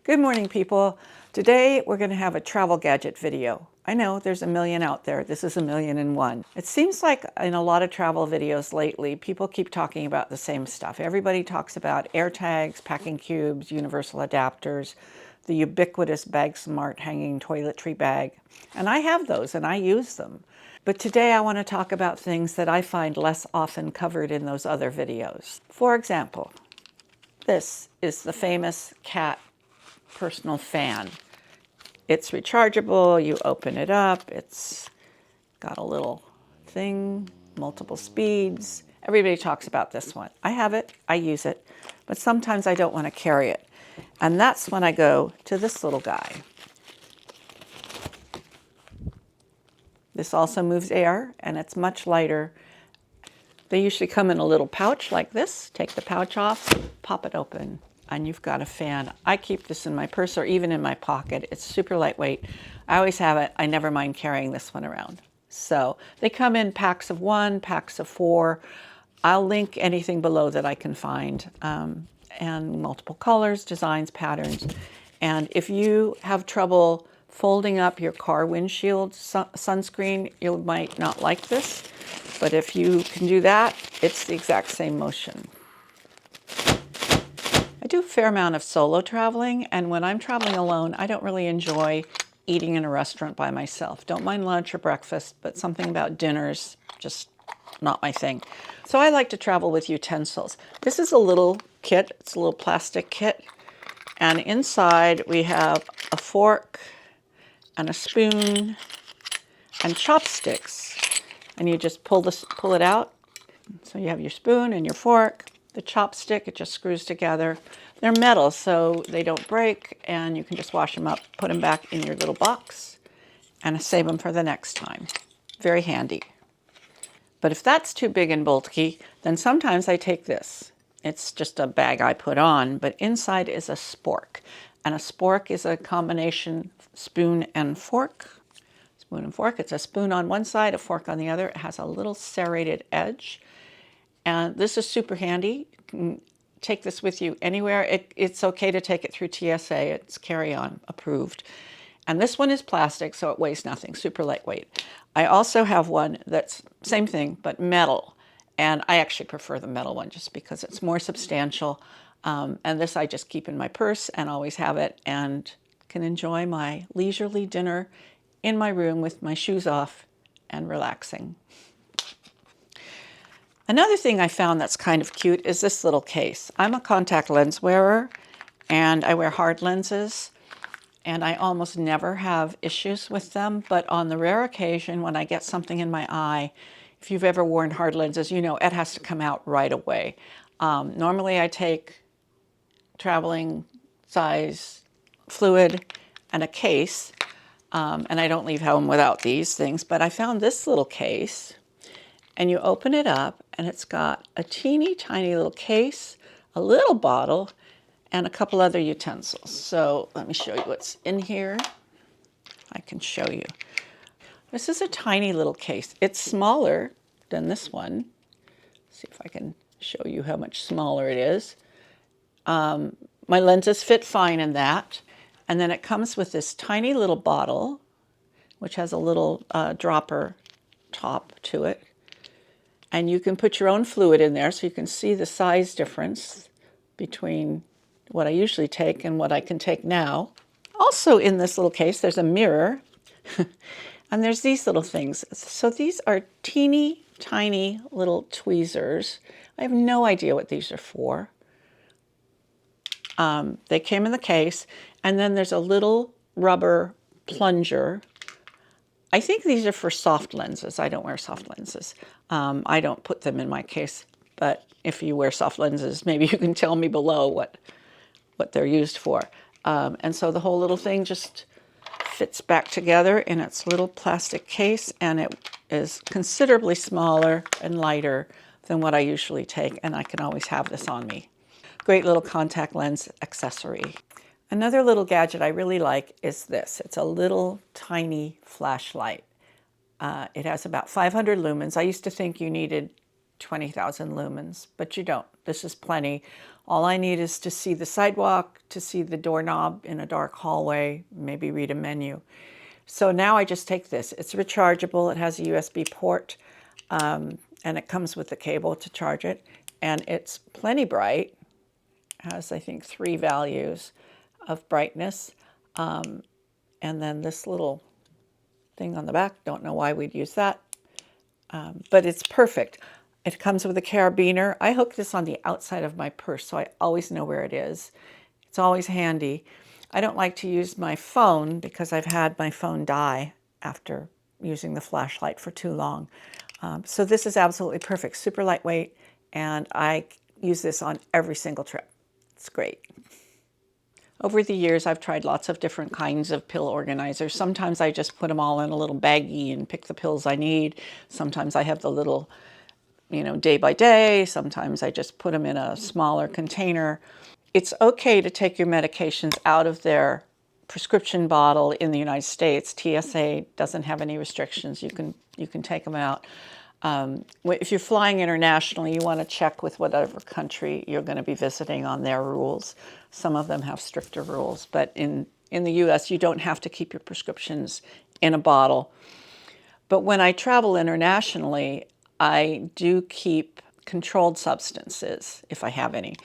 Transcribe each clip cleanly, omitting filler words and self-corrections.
Good morning, people. Today we're going to have a travel gadget video. I know there's a million out there. This is 1,000,001. It seems like in a lot of travel videos lately, people keep talking about the same stuff. Everybody talks about AirTags, packing cubes, universal adapters, the ubiquitous Bag Smart hanging toiletry bag. And I have those and I use them. But today I want to talk about things that I find less often covered in those other videos. For example, this is the famous cat personal fan. It's rechargeable, you open it up, it's got a little thing, multiple speeds. Everybody talks about this one. I have it, I use it, but sometimes I don't want to carry it. And that's when I go to this little guy. This also moves air and it's much lighter. They usually come in a little pouch like this. Take the pouch off, pop it open, and you've got a fan. I keep this in my purse or even in my pocket. It's super lightweight. I always have it. I never mind carrying this one around. So they come in packs of 1, packs of 4. I'll link anything below that I can find, and multiple colors, designs, patterns. And if you have trouble folding up your car windshield sunscreen, you might not like this. But if you can do that, it's the exact same motion. I do a fair amount of solo traveling, and when I'm traveling alone, I don't really enjoy eating in a restaurant by myself. Don't mind lunch or breakfast, but something about dinners, just not my thing. So I like to travel with utensils. This is a little kit. It's a little plastic kit. And inside we have a fork and a spoon and chopsticks. And you just pull it out. So you have your spoon and your fork. The chopstick, it just screws together. They're metal, so they don't break, and you can just wash them up, put them back in your little box, and save them for the next time. Very handy. But if that's too big and bulky, then sometimes I take this. It's just a bag I put on, but inside is a spork. And a spork is a combination spoon and fork. Spoon and fork. It's a spoon on one side, a fork on the other. It has a little serrated edge. And this is super handy. You can take this with you anywhere. It's okay to take it through TSA. It's carry-on approved. And this one is plastic, so it weighs nothing, super lightweight. I also have one that's same thing, but metal. And I actually prefer the metal one just because it's more substantial. And this I just keep in my purse and always have it and can enjoy my leisurely dinner in my room with my shoes off and relaxing. Another thing I found that's kind of cute is this little case. I'm a contact lens wearer and I wear hard lenses and I almost never have issues with them, but on the rare occasion when I get something in my eye, if you've ever worn hard lenses, you know it has to come out right away. Normally I take traveling size fluid and a case, and I don't leave home without these things, but I found this little case. And you open it up, and it's got a teeny tiny little case, a little bottle, and a couple other utensils. So let me show you what's in here. I can show you. This is a tiny little case. It's smaller than this one. Let's see if I can show you how much smaller it is. My lenses fit fine in that. And then it comes with this tiny little bottle, which has a little dropper top to it. And you can put your own fluid in there so you can see the size difference between what I usually take and what I can take now. Also in this little case, there's a mirror. And there's these little things. So these are teeny tiny little tweezers. I have no idea what these are for. They came in the case. And then there's a little rubber plunger. I think these are for soft lenses. I don't wear soft lenses. I don't put them in my case, but if you wear soft lenses, maybe you can tell me below what they're used for. And so the whole little thing just fits back together in its little plastic case, and it is considerably smaller and lighter than what I usually take, and I can always have this on me. Great little contact lens accessory. Another little gadget I really like is this. It's a little tiny flashlight. It has about 500 lumens. I used to think you needed 20,000 lumens, but you don't. This is plenty. All I need is to see the sidewalk, to see the doorknob in a dark hallway, maybe read a menu. So now I just take this. It's rechargeable. It has a USB port, and it comes with the cable to charge it. And it's plenty bright. It has, I think, 3 values of brightness. And then this little thing on the back, don't know why we'd use that, but it's perfect. It comes with a carabiner. I hook this on the outside of my purse, so I always know where it is. It's always handy. I don't like to use my phone because I've had my phone die after using the flashlight for too long. So this is absolutely perfect, super lightweight, and I use this on every single trip. It's great. Over the years, I've tried lots of different kinds of pill organizers. Sometimes I just put them all in a little baggie and pick the pills I need. Sometimes I have the little, day by day. Sometimes I just put them in a smaller container. It's okay to take your medications out of their prescription bottle in the United States. TSA doesn't have any restrictions. You can take them out. If you're flying internationally, you want to check with whatever country you're going to be visiting on their rules. Some of them have stricter rules, but in the US, you don't have to keep your prescriptions in a bottle. But when I travel internationally, I do keep controlled substances, if I have any,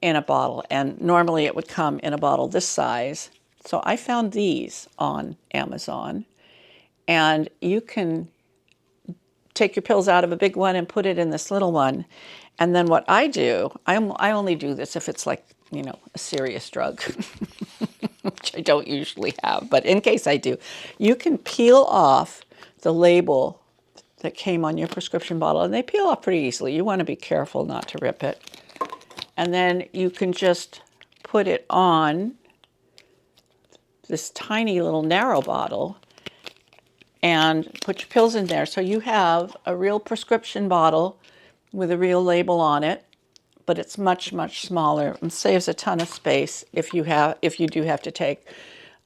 in a bottle. And normally it would come in a bottle this size. So I found these on Amazon, and you can take your pills out of a big one and put it in this little one. And then what I do, I only do this if it's like, a serious drug, which I don't usually have, but in case I do, you can peel off the label that came on your prescription bottle, and they peel off pretty easily. You want to be careful not to rip it. And then you can just put it on this tiny little narrow bottle and put your pills in there. So you have a real prescription bottle with a real label on it, but it's much, much smaller and saves a ton of space if you do have to take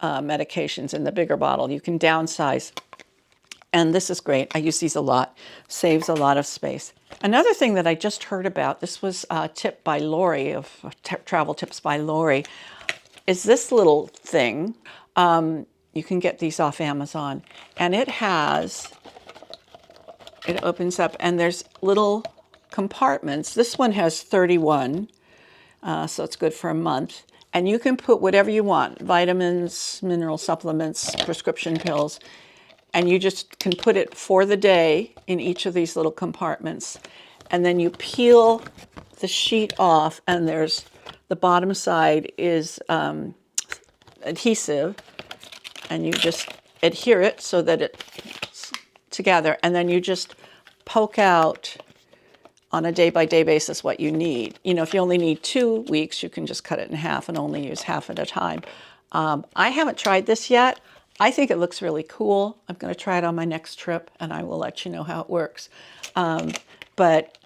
medications in the bigger bottle. You can downsize. And this is great. I use these a lot. Saves a lot of space. Another thing that I just heard about, this was a tip by Lori of Travel Tips by Lori, is this little thing. You can get these off Amazon, and it opens up, and there's little compartments. This one has 31, so it's good for a month. And you can put whatever you want, vitamins, mineral supplements, prescription pills, and you just can put it for the day in each of these little compartments. And then you peel the sheet off, and the bottom side is adhesive, and you just adhere it so that it's together, and then you just poke out on a day-by-day basis what you need. If you only need 2 weeks, you can just cut it in half and only use half at a time. I haven't tried this yet. I think it looks really cool. I'm going to try it on my next trip, and I will let you know how it works. But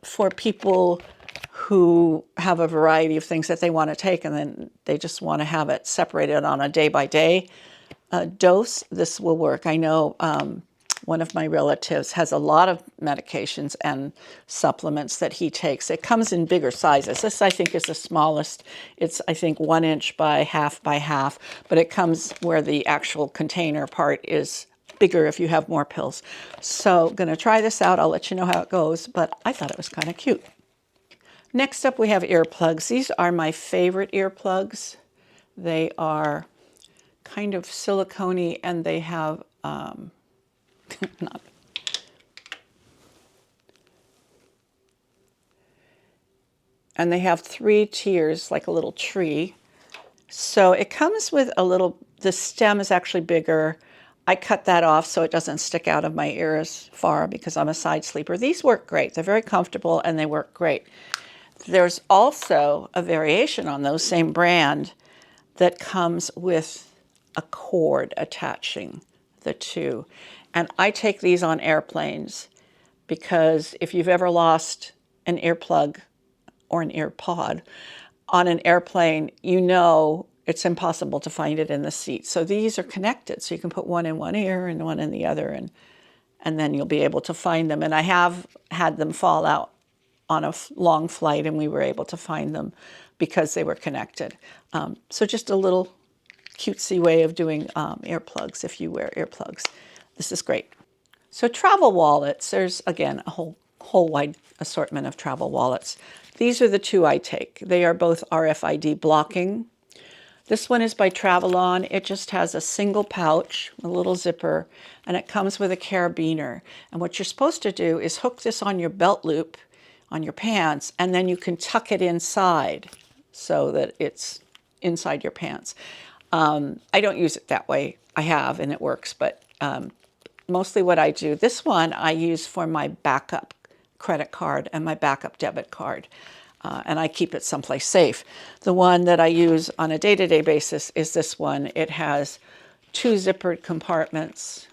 for people who have a variety of things that they want to take, and then they just want to have it separated on a day-by-day dose, this will work. I know one of my relatives has a lot of medications and supplements that he takes. It comes in bigger sizes. This, I think, is the smallest. It's, I think, 1 inch by half, but it comes where the actual container part is bigger if you have more pills. So I'm going to try this out. I'll let you know how it goes, but I thought it was kind of cute. Next up, we have earplugs. These are my favorite earplugs. They are kind of silicone-y, and they have and they have 3 tiers, like a little tree. So it comes with the stem is actually bigger. I cut that off so it doesn't stick out of my ear as far because I'm a side sleeper. These work great. They're very comfortable and they work great. There's also a variation on those same brand that comes with a cord attaching the two. And I take these on airplanes because if you've ever lost an earplug or an earpod on an airplane, it's impossible to find it in the seat. So these are connected. So you can put one in one ear and one in the other, and and then you'll be able to find them. And I have had them fall out on a long flight, and we were able to find them because they were connected. So just a little cutesy way of doing earplugs if you wear earplugs. This is great. So travel wallets, there's again a whole wide assortment of travel wallets. These are the two I take. They are both RFID blocking. This one is by Travelon. It just has a single pouch, a little zipper, and it comes with a carabiner. And what you're supposed to do is hook this on your belt loop on your pants, and then you can tuck it inside so that it's inside your pants. I don't use it that way. I have, and it works, but mostly what I do, this one I use for my backup credit card and my backup debit card. And I keep it someplace safe. The one that I use on a day-to-day basis is this one. It has two zippered compartments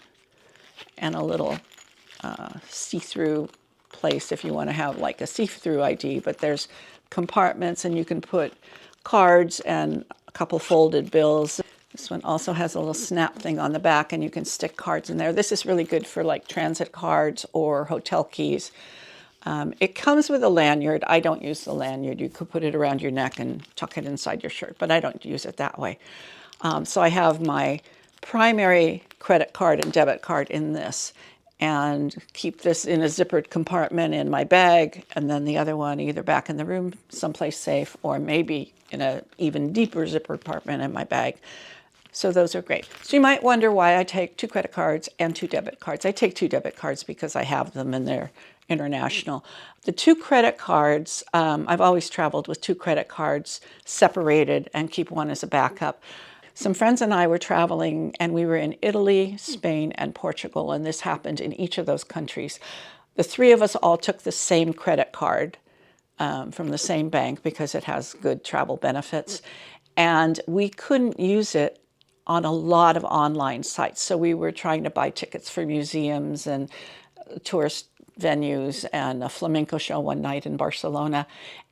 and a little see-through place if you want to have like a see-through ID, but there's compartments and you can put cards and a couple folded bills. This one also has a little snap thing on the back and you can stick cards in there. This is really good for like transit cards or hotel keys. It comes with a lanyard. I don't use the lanyard. You could put it around your neck and tuck it inside your shirt, but I don't use it that way. So I have my primary credit card and debit card in this and keep this in a zippered compartment in my bag, and then the other one either back in the room someplace safe or maybe in an even deeper zippered compartment in my bag. So those are great. So you might wonder why I take two credit cards and two debit cards. I take two debit cards because I have them and they're international. The two credit cards, I've always traveled with two credit cards separated and keep one as a backup. Some friends and I were traveling and we were in Italy, Spain, and Portugal, and this happened in each of those countries. The three of us all took the same credit card from the same bank because it has good travel benefits, and we couldn't use it on a lot of online sites. So we were trying to buy tickets for museums and tourist venues and a flamenco show one night in Barcelona.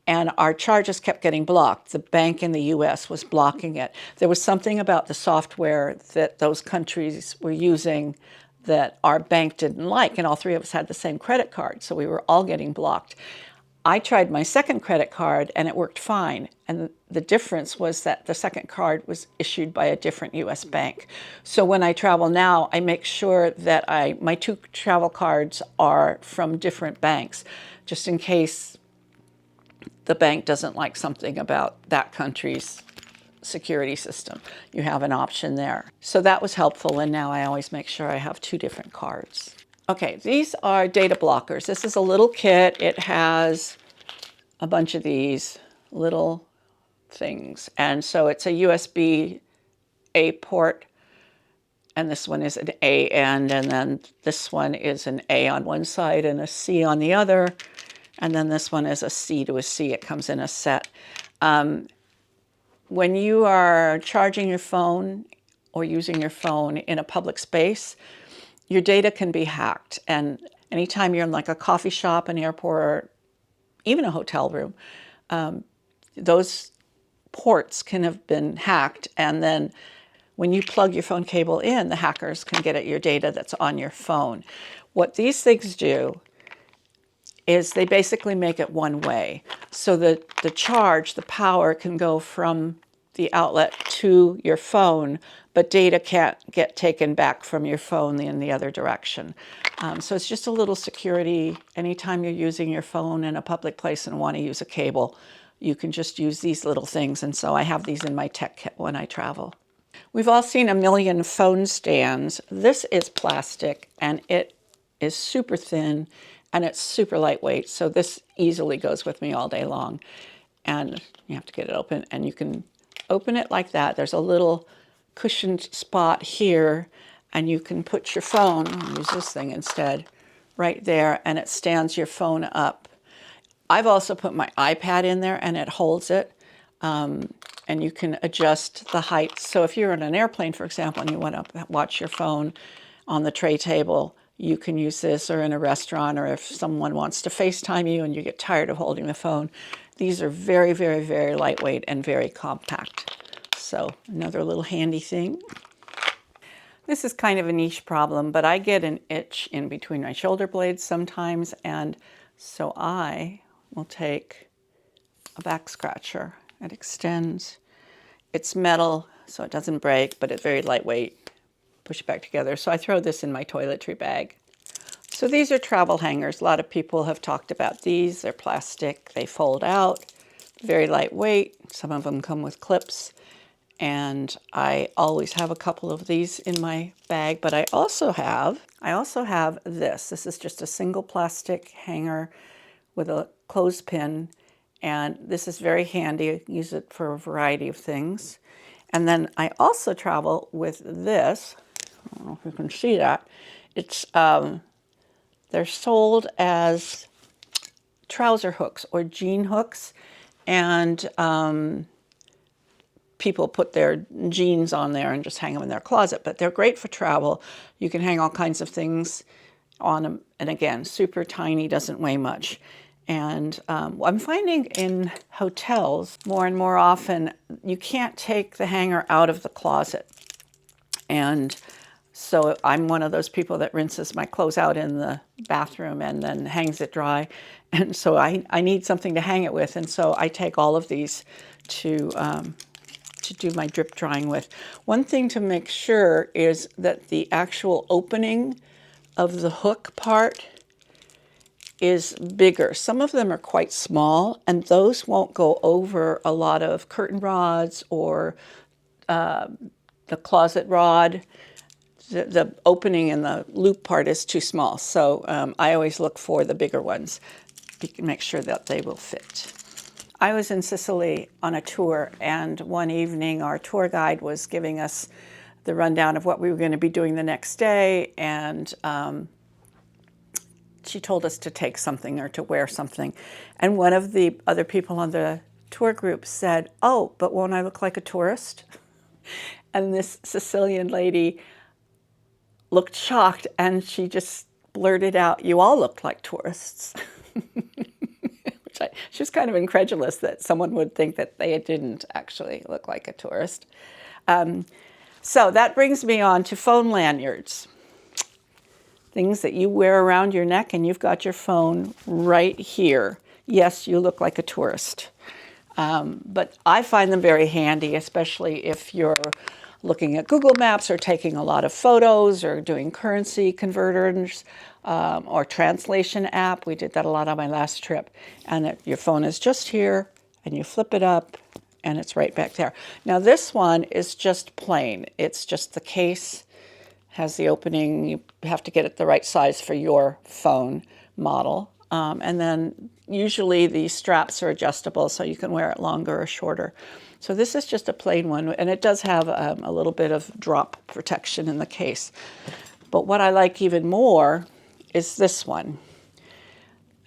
And our charges kept getting blocked. The bank in the US was blocking it. There was something about the software that those countries were using that our bank didn't like. And all three of us had the same credit card. So we were all getting blocked. I tried my second credit card and it worked fine. And the difference was that the second card was issued by a different US bank. So when I travel now, I make sure that my two travel cards are from different banks, just in case the bank doesn't like something about that country's security system. You have an option there. So that was helpful, and now I always make sure I have two different cards. Okay, these are data blockers. This is a little kit. It has a bunch of these little things. And so it's a USB-A port, and this one is an A end, and then this one is an A on one side and a C on the other. And then this one is a C to a C. It comes in a set. When you are charging your phone or using your phone in a public space, your data can be hacked. And anytime you're in like a coffee shop, an airport, even a hotel room, those ports can have been hacked. And then when you plug your phone cable in, the hackers can get at your data that's on your phone. What these things do is they basically make it one way. So that the charge, the power can go from the outlet to your phone, but data can't get taken back from your phone in the other direction. So it's just a little security. Anytime you're using your phone in a public place and want to use a cable, you can just use these little things. And so I have these in my tech kit when I travel. We've all seen a million phone stands. This is plastic and it is super thin and it's super lightweight. So this easily goes with me all day long. And you have to get it open, and you can open it like that. There's a little cushioned spot here, and you can put your phone, I'll use this thing instead, right there, and it stands your phone up. I've also put my iPad in there and it holds it, and you can adjust the height. So if you're on an airplane, for example, and you want to watch your phone on the tray table, you can use this, or in a restaurant, or if someone wants to FaceTime you and you get tired of holding the phone. These are very, very, very lightweight and very compact. So another little handy thing. This is kind of a niche problem, but I get an itch in between my shoulder blades sometimes, and so I will take a back scratcher. It extends. It's metal, so it doesn't break, but it's very lightweight. Push it back together. So I throw this in my toiletry bag. So these are travel hangers. A lot of people have talked about these. They're plastic. They fold out. Very lightweight. Some of them come with clips. And I always have a couple of these in my bag, but I also have this. This is just a single plastic hanger with a clothespin, and this is very handy. I use it for a variety of things. And then I also travel with this. I don't know if you can see that. It's they're sold as trouser hooks or jean hooks, and people put their jeans on there and just hang them in their closet, but they're great for travel. You can hang all kinds of things on them, and again, super tiny, doesn't weigh much. And I'm finding in hotels more and more often you can't take the hanger out of the closet, and so I'm one of those people that rinses my clothes out in the bathroom and then hangs it dry, and so I need something to hang it with, and so I take all of these to do my drip drying with. One thing to make sure is that the actual opening of the hook part is bigger. Some of them are quite small, and those won't go over a lot of curtain rods or the closet rod. The opening in the loop part is too small, so I always look for the bigger ones to make sure that they will fit. I was in Sicily on a tour, and one evening our tour guide was giving us the rundown of what we were going to be doing the next day, and she told us to take something or to wear something. And one of the other people on the tour group said, "Oh, but won't I look like a tourist?" And this Sicilian lady looked shocked, and she just blurted out, "You all look like tourists." She was kind of incredulous that someone would think that they didn't actually look like a tourist. So that brings me on to phone lanyards. Things that you wear around your neck, and you've got your phone right here. Yes, you look like a tourist. But I find them very handy, especially if you're looking at Google Maps or taking a lot of photos or doing currency converters or translation app. We did that a lot on my last trip. And your phone is just here, and you flip it up, and it's right back there. Now this one is just plain. It's just the case, has the opening. You have to get it the right size for your phone model. And then usually the straps are adjustable, so you can wear it longer or shorter. So this is just a plain one, and it does have a little bit of drop protection in the case. But what I like even more is this one.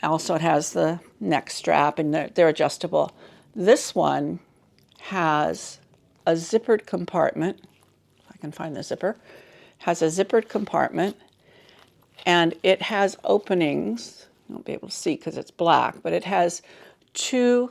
Also, it has the neck strap, and they're adjustable. This one has a zippered compartment. If I can find the zipper. Has a zippered compartment, and it has openings. You won't be able to see because it's black, but it has two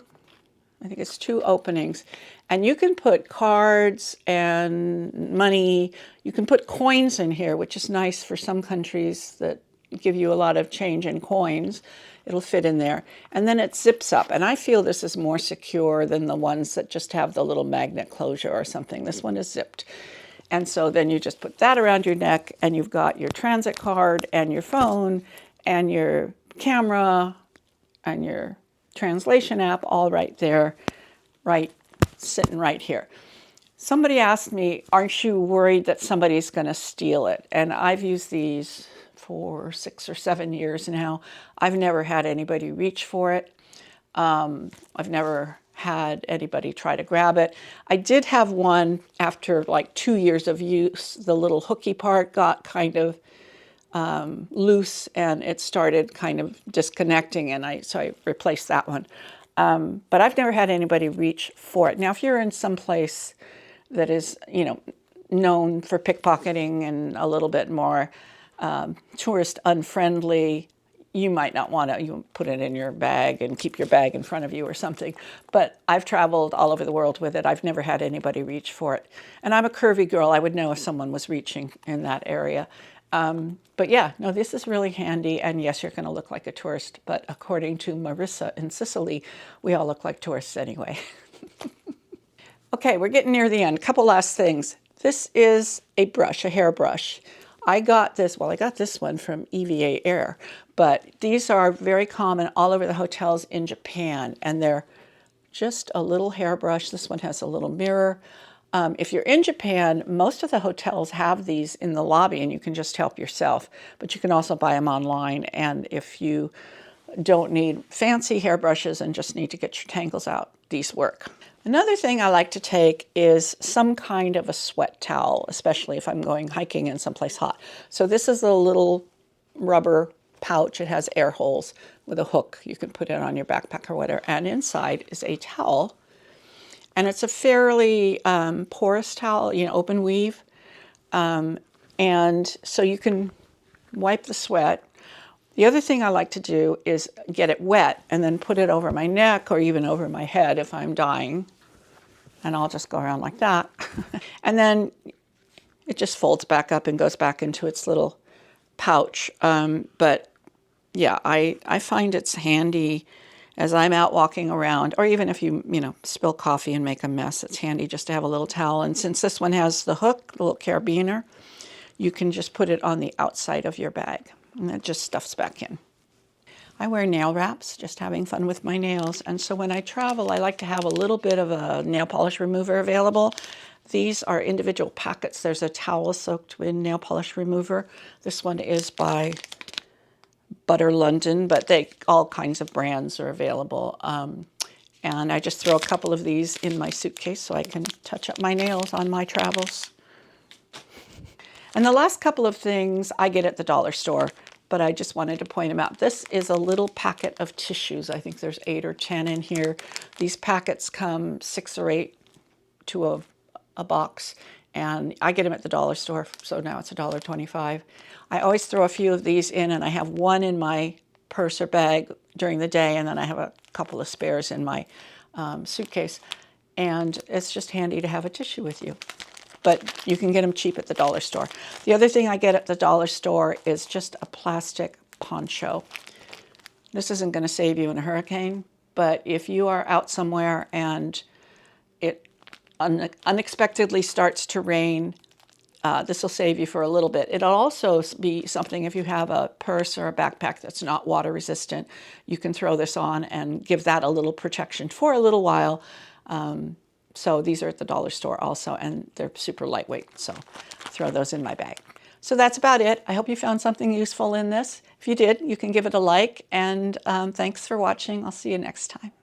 openings, and you can put cards and money. You can put coins in here, which is nice for some countries that give you a lot of change in coins. It'll fit in there, and then it zips up, and I feel this is more secure than the ones that just have the little magnet closure or something. This one is zipped, and so then you just put that around your neck, and you've got your transit card and your phone and your camera and your translation app all right there, sitting right here. Somebody asked me, aren't you worried that somebody's going to steal it? And I've used these for 6 or 7 years now. I've never had anybody reach for it. I've never had anybody try to grab it. I did have one after like 2 years of use. The little hooky part got kind of loose, and it started kind of disconnecting, and so I replaced that one. But I've never had anybody reach for it. Now, if you're in some place that is, known for pickpocketing and a little bit more tourist unfriendly, you might not want to, you put it in your bag and keep your bag in front of you or something. But I've traveled all over the world with it. I've never had anybody reach for it. And I'm a curvy girl. I would know if someone was reaching in that area. But yeah, no, this is really handy. And yes, you're going to look like a tourist. But according to Marissa in Sicily, we all look like tourists anyway. Okay, we're getting near the end. Couple last things. This is a brush, a hairbrush. I got this one from EVA Air, but these are very common all over the hotels in Japan, and they're just a little hairbrush. This one has a little mirror. If you're in Japan, most of the hotels have these in the lobby, and you can just help yourself, but you can also buy them online. And if you don't need fancy hairbrushes and just need to get your tangles out, these work. Another thing I like to take is some kind of a sweat towel, especially if I'm going hiking in someplace hot. So this is a little rubber pouch. It has air holes with a hook. You can put it on your backpack or whatever. And inside is a towel. And it's a fairly porous towel, open weave. And so you can wipe the sweat. The other thing I like to do is get it wet and then put it over my neck or even over my head if I'm dying. And I'll just go around like that. And then it just folds back up and goes back into its little pouch. But yeah, I find it's handy as I'm out walking around, or even if you spill coffee and make a mess, it's handy just to have a little towel. And since this one has the hook, the little carabiner, you can just put it on the outside of your bag. And it just stuffs back in. I wear nail wraps, just having fun with my nails. And so when I travel, I like to have a little bit of a nail polish remover available. These are individual packets. There's a towel soaked in nail polish remover. This one is by Butter London, but all kinds of brands are available. And I just throw a couple of these in my suitcase so I can touch up my nails on my travels. And the last couple of things I get at the dollar store, but I just wanted to point them out. This is a little packet of tissues. I think there's 8 or 10 in here. These packets come 6 or 8 to a box, and I get them at the dollar store, so now it's $1.25. I always throw a few of these in, and I have one in my purse or bag during the day, and then I have a couple of spares in my suitcase. And it's just handy to have a tissue with you. But you can get them cheap at the dollar store. The other thing I get at the dollar store is just a plastic poncho. This isn't going to save you in a hurricane, but if you are out somewhere and it unexpectedly starts to rain, this will save you for a little bit. It'll also be something if you have a purse or a backpack that's not water resistant, you can throw this on and give that a little protection for a little while. So these are at the dollar store also, and they're super lightweight, so throw those in my bag. So that's about it. I hope you found something useful in this. If you did, you can give it a like, and thanks for watching. I'll see you next time.